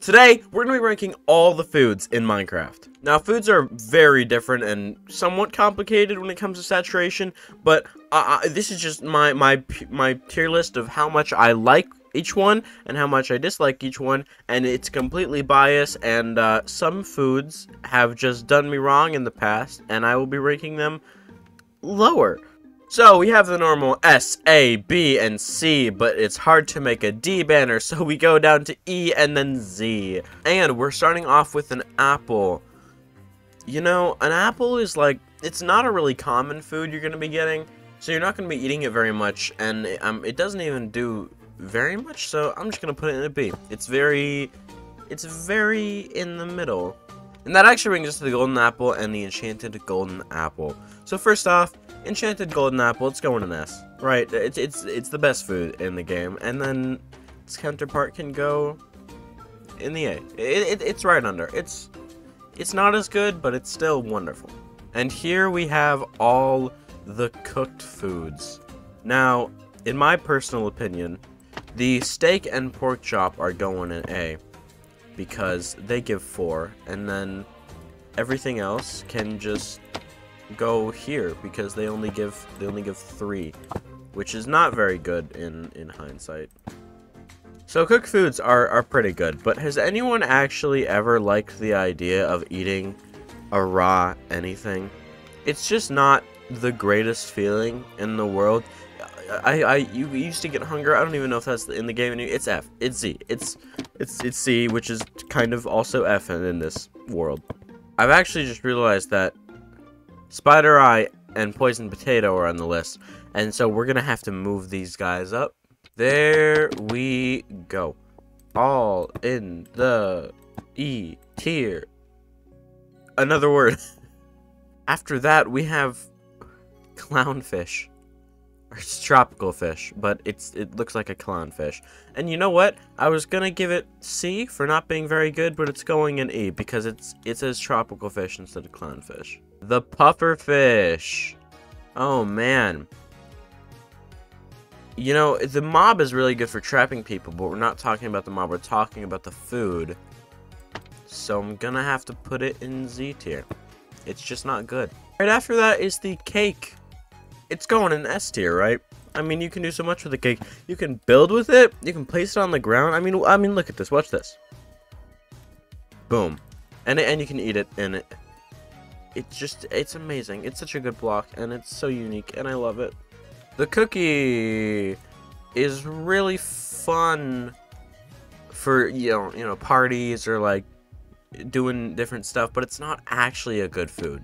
Today, we're going to be ranking all the foods in Minecraft. Now, foods are very different and somewhat complicated when it comes to saturation, but this is just my tier list of how much I like each one and how much I dislike each one, and it's completely biased, and some foods have just done me wrong in the past, and I will be ranking them lower. So, we have the normal S, A, B, and C, but it's hard to make a D banner, so we go down to E and then Z. And we're starting off with an apple. You know, an apple is like, it's not a really common food you're going to be getting, so you're not going to be eating it very much, and it doesn't even do very much, so I'm just going to put it in a B. It's very in the middle. And that actually brings us to the golden apple and the enchanted golden apple. So first off, enchanted golden apple, it's going in S, right? It's the best food in the game, and then its counterpart can go in the A. It's right under. It's not as good, but it's still wonderful. And here we have all the cooked foods. Now, in my personal opinion, the steak and pork chop are going in A because they give 4, and then everything else can just go here because they only give 3, which is not very good in hindsight. So cooked foods are pretty good, but has anyone actually ever liked the idea of eating a raw anything? It's just not the greatest feeling in the world. You used to get hunger. I don't even know if that's in the game. It's F. It's Z. It's C, which is kind of also F in this world. I've actually just realized that Spider Eye and Poison Potato are on the list, and so we're gonna have to move these guys up. There we go. All in the E tier. Another word. After that, we have clownfish. Or it's tropical fish, but it looks like a clownfish. And you know what? I was gonna give it C for not being very good, but it's going in E because it says tropical fish instead of clownfish. The puffer fish. Oh man. You know, the mob is really good for trapping people, but we're not talking about the mob, we're talking about the food. So I'm gonna have to put it in Z tier. It's just not good. Right after that is the cake. It's going in S tier, right? I mean, you can do so much with the cake. You can build with it. You can place it on the ground. I mean, look at this. Watch this. Boom, and you can eat it, and it's amazing. It's such a good block, and it's so unique, and I love it. The cookie is really fun for you know parties or like doing different stuff, but it's not actually a good food.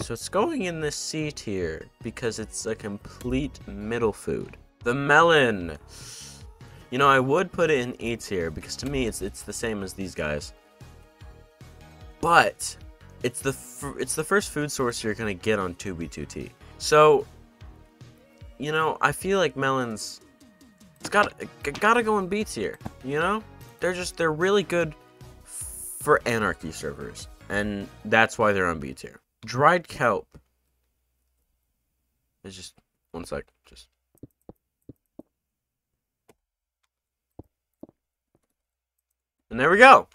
So it's going in the C tier because it's a complete middle food. The melon. You know, I would put it in E tier because to me it's the same as these guys. But it's the first food source you're gonna get on 2B2T. So, you know, I feel like melons, it's gotta go in B tier. You know, they're really good for anarchy servers, and that's why they're on B tier. Dried kelp. It's just one sec. Just and there we go.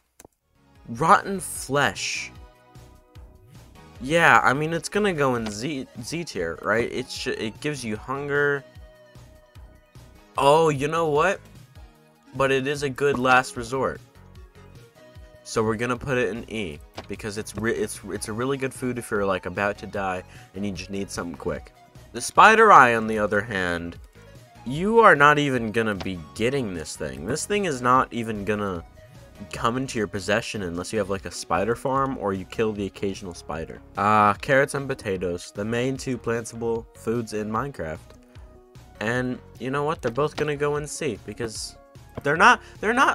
Rotten flesh. Yeah, I mean it's gonna go in Z tier, right? It gives you hunger. Oh, you know what? But it is a good last resort. So we're gonna put it in E because it's a really good food if you're like about to die and you just need something quick. The spider eye, on the other hand, you are not even gonna be getting this thing. This thing is not even gonna come into your possession unless you have like a spider farm or you kill the occasional spider. Carrots and potatoes, the main 2 plantable foods in Minecraft. And you know what? They're both gonna go in C because they're not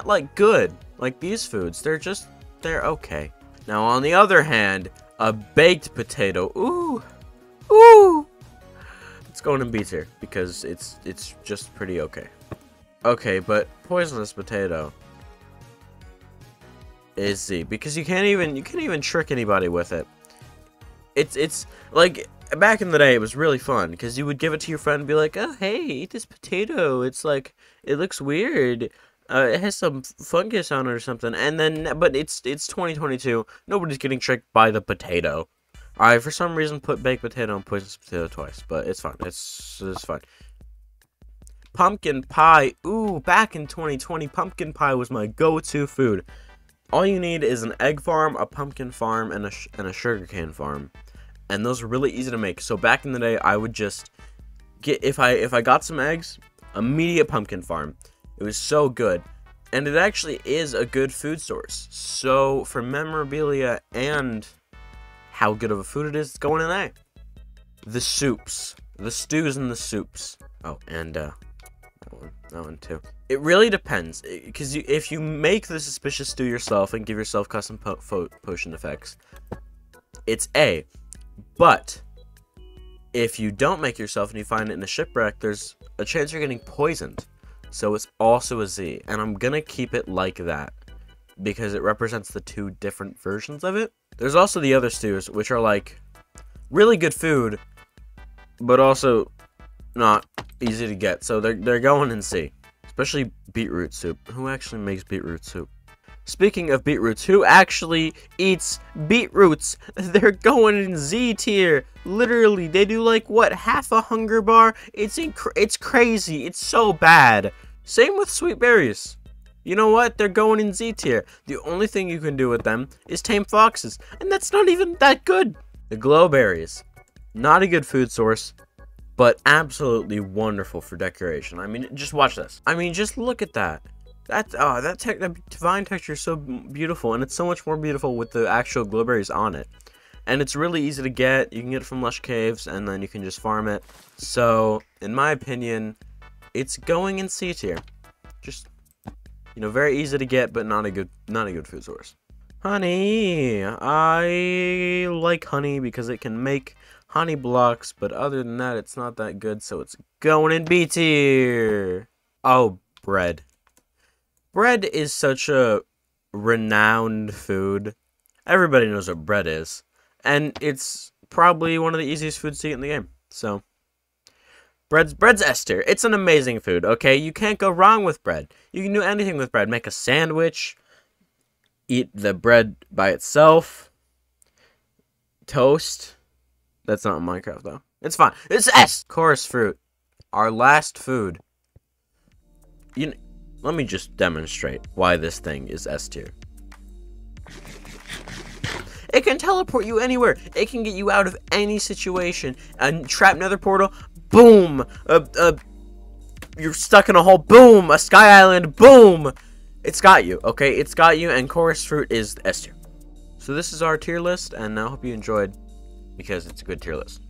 like good like these foods. They're okay. Now on the other hand, a baked potato. Ooh. It's going in B tier because it's just pretty okay. Okay, but poisonous potato is Z because you can't even trick anybody with it. It's like back in the day, it was really fun because you would give it to your friend and be like, "Oh, hey, eat this potato. It's like, it looks weird. It has some fungus on it or something. And then, but it's 2022. Nobody's getting tricked by the potato. I, for some reason, put baked potato and poisonous potato twice, but it's fine. It's fine. Pumpkin pie. Ooh, back in 2020, pumpkin pie was my go-to food. All you need is an egg farm, a pumpkin farm, and a sugarcane farm, and those are really easy to make. So back in the day, I would just get if I got some eggs, immediate pumpkin farm. It was so good, and it actually is a good food source. So for memorabilia and how good of a food it is, it's going in A. The soups, the stews and the soups. Oh, and that one too. It really depends, because if you make the suspicious stew yourself and give yourself custom potion effects, it's A. But if you don't make yourself and you find it in a shipwreck, there's a chance you're getting poisoned. So it's also a Z, and I'm gonna keep it like that because it represents the two different versions of it. There's also the other stews, which are like really good food, but also not easy to get. So they're going in C, especially beetroot soup. Who actually makes beetroot soup? Speaking of beetroots, who actually eats beetroots? They're going in Z tier. Literally, they do like what, half a hunger bar? It's crazy. It's so bad. Same with sweet berries. You know what? They're going in Z tier. The only thing you can do with them is tame foxes, and that's not even that good. The glowberries, not a good food source, but absolutely wonderful for decoration. I mean, just watch this. I mean, just look at that. That divine texture is so beautiful, and it's so much more beautiful with the actual glowberries on it. And it's really easy to get. You can get it from Lush Caves, and then you can just farm it. So, in my opinion, it's going in C tier. Just, you know, very easy to get, but not a good food source. Honey, I like honey because it can make honey blocks, but other than that, it's not that good. So it's going in B tier. Oh, bread. Bread is such a renowned food. Everybody knows what bread is. And it's probably one of the easiest foods to eat in the game. So, bread's S tier. It's an amazing food, okay? You can't go wrong with bread. You can do anything with bread. Make a sandwich. Eat the bread by itself. Toast. That's not in Minecraft, though. It's fine. It's S! Chorus fruit. Our last food. Let me just demonstrate why this thing is S tier. It can teleport you anywhere. It can get you out of any situation. A trapped nether portal, boom. You're stuck in a hole, boom. A sky island, boom. It's got you, okay? It's got you, and chorus fruit is S tier. So this is our tier list, and I hope you enjoyed because it's a good tier list.